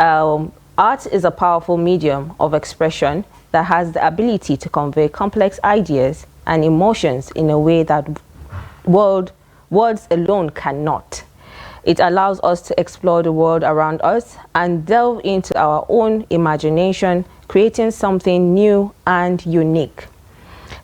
Art is a powerful medium of expression that has the ability to convey complex ideas and emotions in a way that world, words alone cannot. It allows us to explore the world around us and delve into our own imagination, creating something new and unique.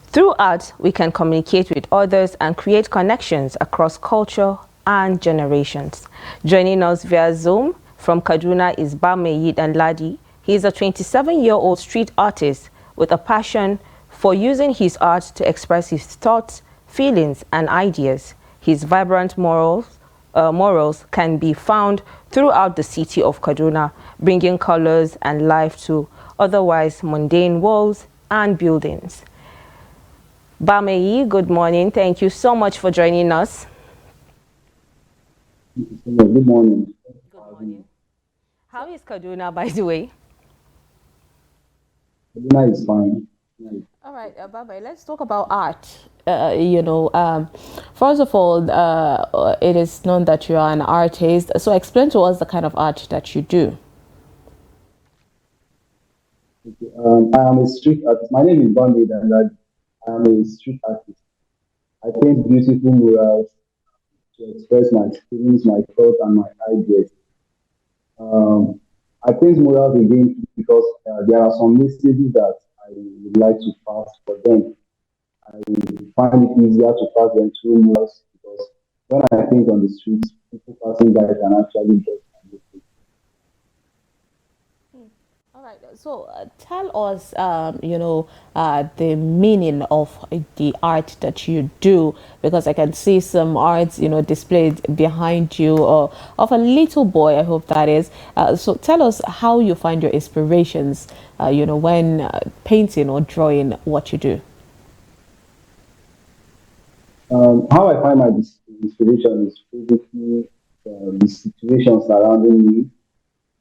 Through art, we can communicate with others and create connections across culture and generations. Joining us via Zoom from Kaduna is Bameyid and Ladi. He is a 27-year-old street artist with a passion for using his art to express his thoughts, feelings, and ideas. His vibrant morals can be found throughout the city of Kaduna, bringing colors and life to otherwise mundane walls and buildings. Bameyi, good morning. Thank you so much for joining us. Good morning. Good morning. How is Kaduna, by the way? Kaduna is fine. All right, Babai, let's talk about art. First of all, it is known that you are an artist. So explain to us the kind of art that you do. Okay. I am a street artist. My name is Bamid and I am a street artist. I paint beautiful murals to express my feelings, my thoughts, and my ideas. Um, I paint murals again because there are some messages that I would like to pass for them. I find it easier to pass them through murals because when I paint on the streets, people passing by can actually get my message. All right. So tell us, the meaning of the art that you do, because I can see some art, displayed behind you, or of a little boy. I hope that is. So tell us how you find your inspirations, when painting or drawing what you do. How I find my inspiration is basically the situation surrounding me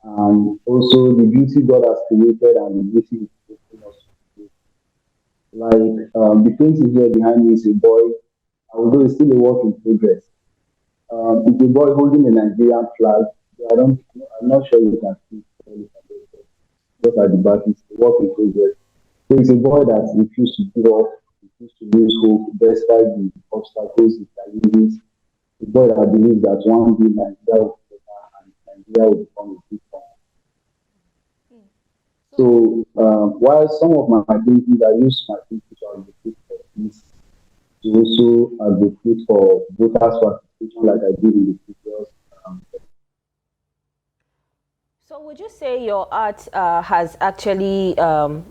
and also the beauty God has created and the beauty He's making us to do. Like the painting here behind me is a boy, although it's still a work in progress. It's a boy holding a Nigerian flag. I'm not sure you can see it just at the back. It's a work in progress. So it's a boy that refused to give up, refused to lose hope despite the obstacles, the challenges. A boy that believes that one day Nigeria will be better and Nigeria will become a big country. So while some of my paintings, I use my paintings to advocate for peace, to also advocate for voters' participation like I did in the previous. So would you say your art has actually,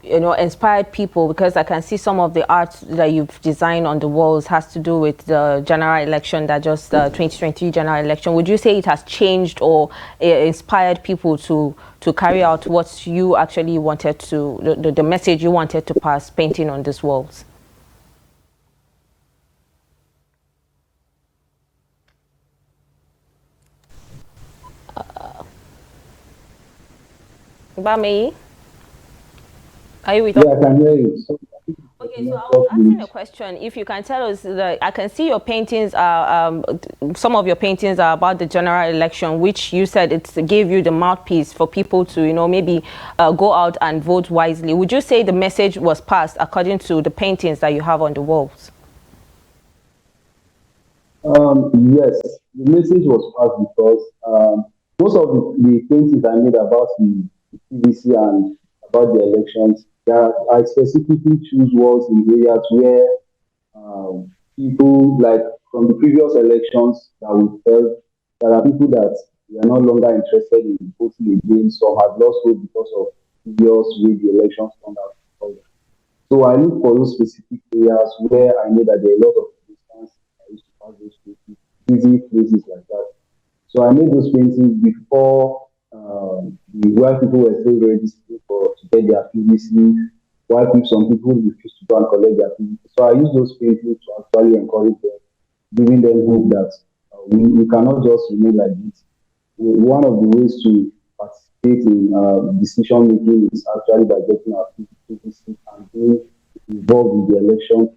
inspired people? Because I can see some of the art that you've designed on the walls has to do with the general election, that just the 2023 general election. Would you say it has changed or inspired people to carry out what you actually wanted to, the message you wanted to pass painting on these walls? Bami, are you with us? Yeah, I can hear you. So, Okay, so I was asking a question. If you can tell us, that I can see your paintings are, some of your paintings are about the general election, which you said it gave you the mouthpiece for people to, maybe go out and vote wisely. Would you say the message was passed according to the paintings that you have on the walls? yes, the message was passed because most of the paintings I made about the PVC and about the elections, I specifically choose words in areas where people, like from the previous elections, that we felt there are people that we are no longer interested in voting again. Some have lost hope because of previous way the elections turned out. So I look for those specific areas where I know that there are a lot of resistance. I used to pass those places, busy places like that. So I made those paintings before the while people were still registering for to get their PVC, while some people refused to go and collect their PVC. So I use those paintings to actually encourage them, giving them hope that we cannot just remain like this. One of the ways to participate in decision making is actually by getting our PVC and being involved in the election.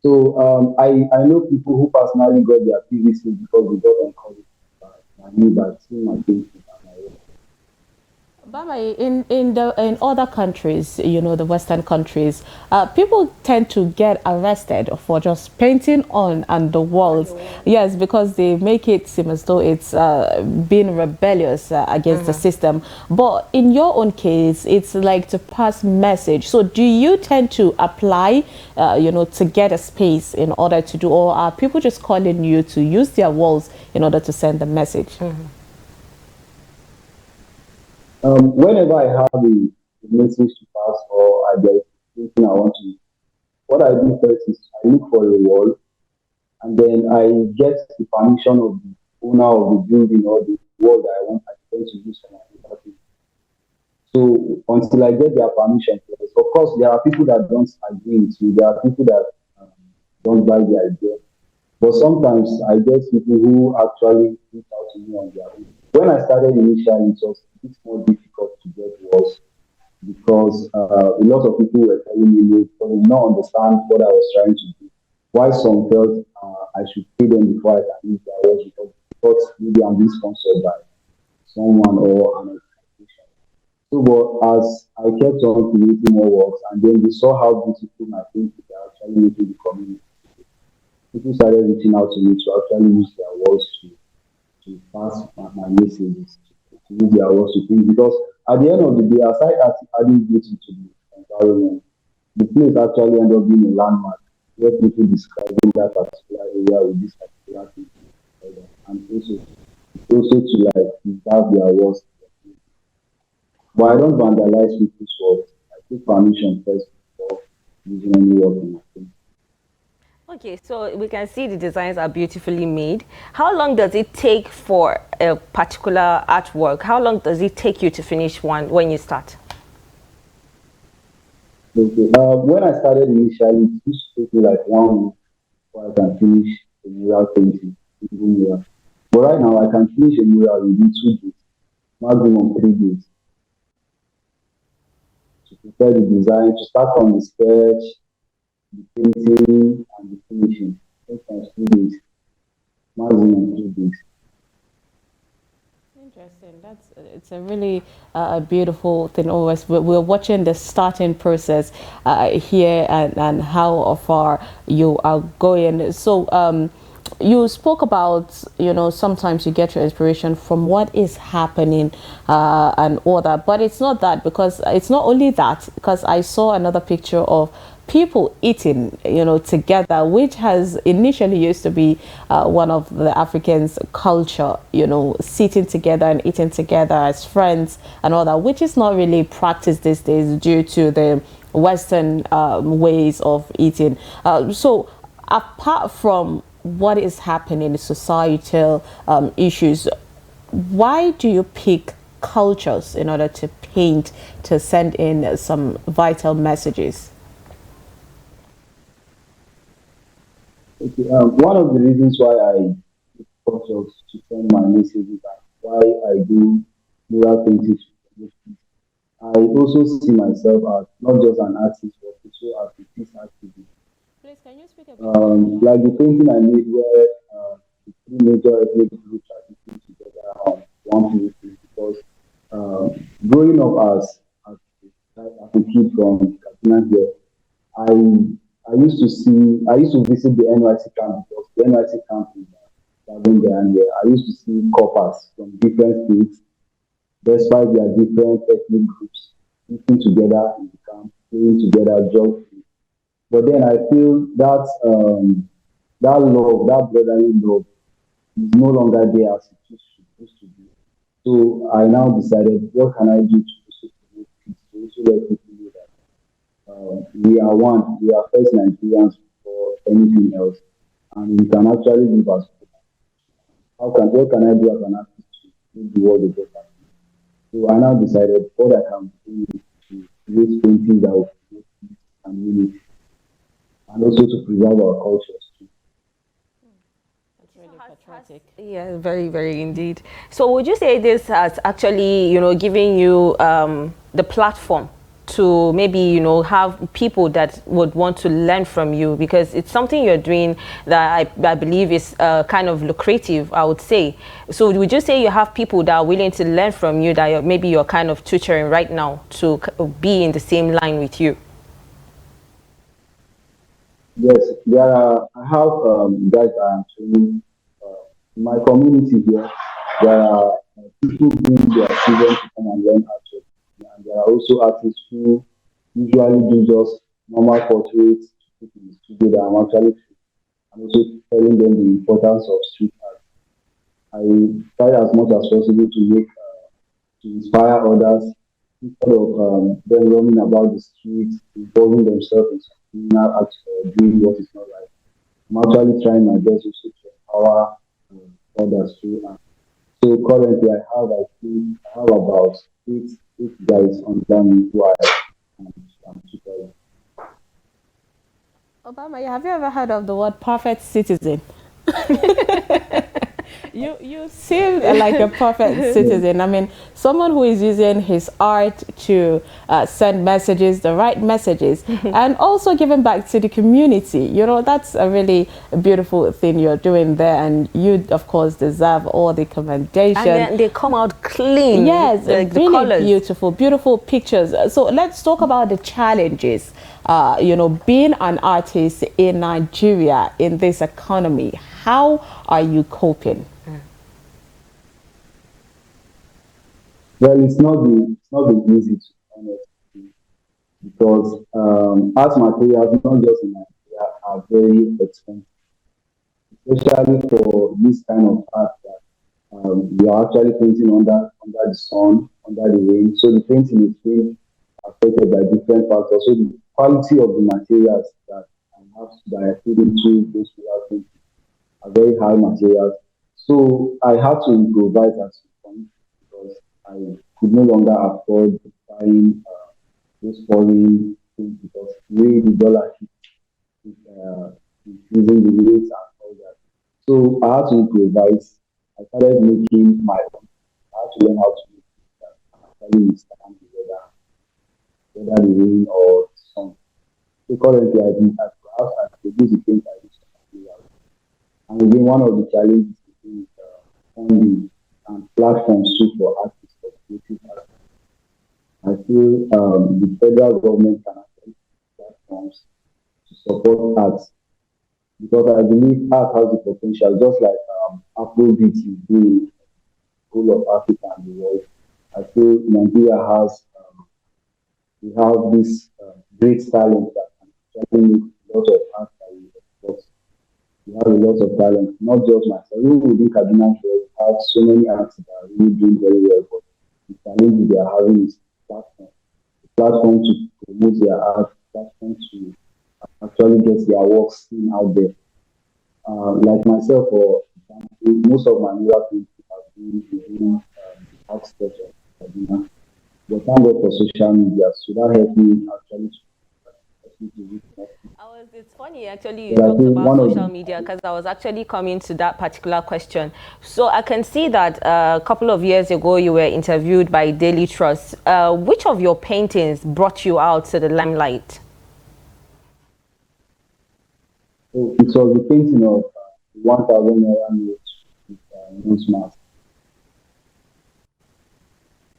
So I know people who personally got their PVC because they got encouraged by me by seeing my painting and my work. Baba, in other countries, the Western countries, people tend to get arrested for just painting on the walls. Yes, because they make it seem as though it's being rebellious against the system. But in your own case, it's like to pass message. So do you tend to apply, to get a space in order to do, or are people just calling you to use their walls in order to send the message? Whenever I have a message to pass or I get something I want to, what I do first is I look for a wall and then I get the permission of the owner of the building or the wall that I want to use for my property. So until I get their permission, first, of course, there are people that don't agree with me. There are people that don't buy the idea. But sometimes I get people who actually reach out to me on their own. When I started initially, it was a bit more difficult to get walls because a lot of people were telling me they did not understand what I was trying to do. Why some felt I should pay them before I can use their walls because maybe I'm being sponsored by someone or an organization. So, but as I kept on creating more works, and then we saw how beautiful my things are actually making the community. People started reaching out to me to actually use their words to pass my messages, to use their words to think. Because at the end of the day, aside adding beauty to the environment, the place actually ended up being a landmark where people describing that particular area with this particular thing. And also to like preserve their words. But I don't vandalize people's words. I take permission first before using any work in my thing. Okay, so we can see the designs are beautifully made. How long does it take for a particular artwork? How long does it take you to finish one when you start? Okay. When I started initially, it used to take me like 1 week before I can finish a mural painting, single mural. But right now, I can finish a mural within 2 days, maximum 3 days, to prepare the design, to start from the sketch, the painting, and the finishing. Sometimes 2 days, maximum 2 days. Interesting. It's a really beautiful thing. Always we're watching the starting process here and how far you are going. So you spoke about, sometimes you get your inspiration from what is happening and all that, but it's not that, because it's not only that, because I saw another picture of people eating, together, which has initially used to be one of the Africans' culture, sitting together and eating together as friends and all that, which is not really practiced these days due to the Western ways of eating. So apart from what is happening in societal issues, why do you pick cultures in order to paint, to send in some vital messages? Okay. One of the reasons why I cultures to send my messages and why I do mural paintings. I also see myself as not just an artist, but also as a peace activist. Please, can you speak a bit louder? Like the painting I made where the three major ethnic groups are sitting together on one place because growing up as a kid from Katsina here, I I used to visit the NYC camp because the NYC camp is there and there. I used to see coppers from different states, despite their different ethnic groups, eating together in the camp, playing together, joking. But then I feel that love, that brotherly love, is no longer there as it used to be. So I now decided, what can I do to also promote peace, to also let people know that we are one, we are first Nigerians before anything else, and we can actually live as what can I do as an artist to make the world a better place? So I now decided what I can do is to create paintings that will promote peace and unity, and also to preserve our cultures too. That's really patriotic. Yeah, very, very indeed. So would you say this has actually, giving you the platform to maybe, you know, have people that would want to learn from you, because it's something you're doing that I believe is kind of lucrative, I would say. So would you say you have people that are willing to learn from you, that maybe you're kind of tutoring right now to be in the same line with you? Yes, I have guys that I'm training in my community here. There are people who bring their children to come and learn art. And there are also artists who usually do just normal portraits to put in the studio that I'm actually I'm also telling them the importance of street art. I try as much as possible to make to inspire others instead of them roaming about the streets, involving themselves in some criminal acts or doing what is not right. I'm actually trying my best also to empower others too. And so currently, I think I have about eight guys under me who I'm tutoring. Obama, have you ever heard of the word perfect citizen? You seem like a perfect citizen. I mean, someone who is using his art to send messages, the right messages, and also giving back to the community. You know, that's a really beautiful thing you're doing there, and you, of course, deserve all the commendation. And they come out clean. Yes, like really the colors. beautiful, beautiful pictures. So let's talk about the challenges. You know, being an artist in Nigeria in this economy, how are you coping? Well, it's not been easy to be honest, because art materials, not just in Nigeria, are very expensive, especially for this kind of art that you are actually painting under the sun, under the rain. So the painting is being affected by different factors. So the quality of the materials that I put into those paintings are very high materials. So I had to improvise at some point because I could no longer afford buying those foreign things because the way the dollar keeps increasing the rates and all that. So I had to improvise. I started making my own. I had to learn how to make things that actually withstand the weather, whether the rain or the sun. So currently I produce the things I use for materials. And again, one of the challenges is funding and platforms too for artists, for creative artists. I feel the federal government can actually use platforms to support arts because I believe art has the potential, just like Afrobeat is doing whole of Africa and the world. I feel Nigeria has we have this great talent that can actually make a lot of art that we export. We have a lot of talent, not just myself. Even within Kaduna, we have so many artists that are really doing very well. But the challenge they are having is platform. The platform to promote their art, platform to actually get their works seen out there. Like myself, for example, most of my mural paintings have been within the outskirts of Kaduna. But thank God for social media, so that helped me actually to reach more people. It's funny actually you But I talked think about one of social the media, because I was actually coming to that particular question. So I can see that a couple of years ago you were interviewed by Daily Trust. Which of your paintings brought you out to the limelight? so it was the painting of 1,000 naira notes with nose mask.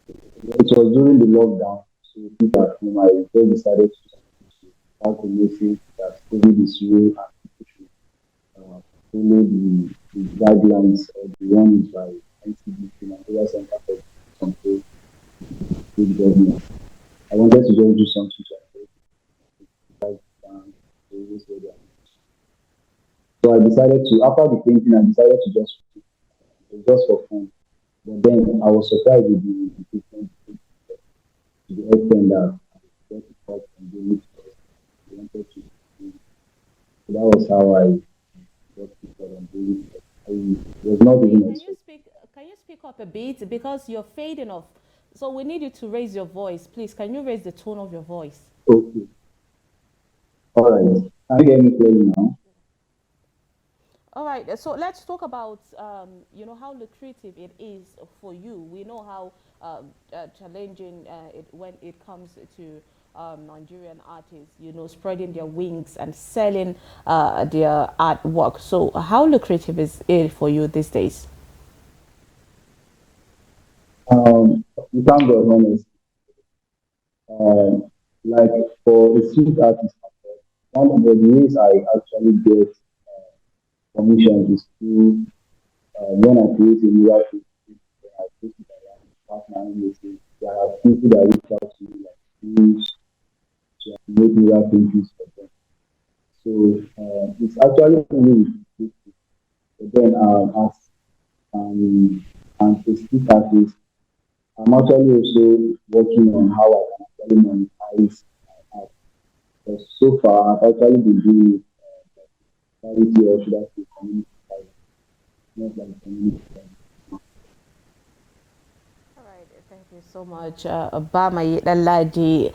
It was during the lockdown, so people at home, I just decided to start a message that COVID is real and people should follow the guidelines or the ones by NCDC, Nigeria Center for Control State Government. I wanted to just do something to encourage people to always wear their mask. So I decided to, after the painting, I decided to just, it was just for fun. But then I was surprised with the different to the extent that I got to talk and do it. I wanted to. So that was how I got to and do it. I was not Convey, even expecting. can you speak up a bit because you're fading off? So we need you to raise your voice, please. Can you raise the tone of your voice? Okay. All right. Can you hear me clearly now? All right, so let's talk about how lucrative it is for you. We know how challenging when it comes to Nigerian artists, spreading their wings and selling their artwork. So, how lucrative is it for you these days? You can't be honest. Um, like for a street artist, one of the ways I actually get commission is through when I create a new artist, I post it around partner message. There are people that reach out to me like tools to make new paintings for them. So it's actually really good. But then as a street artist, I'm actually also working on how I can actually monetize my art. Because so far I've actually been doing it charity or should I say community, like, not like community. All right, thank you so much, Obama Lalaji,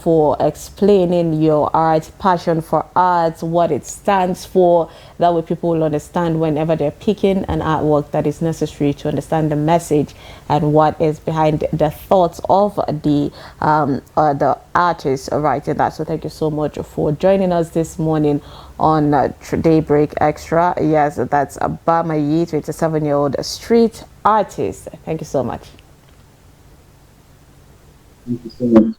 for explaining your art, passion for art, what it stands for. That way, people will understand whenever they're picking an artwork that is necessary to understand the message and what is behind the thoughts of the artist writing that. So, thank you so much for joining us this morning on Daybreak Extra. Yes, that's Obama Yi, 27-year-old street artist. Thank you so much. Thank you so much.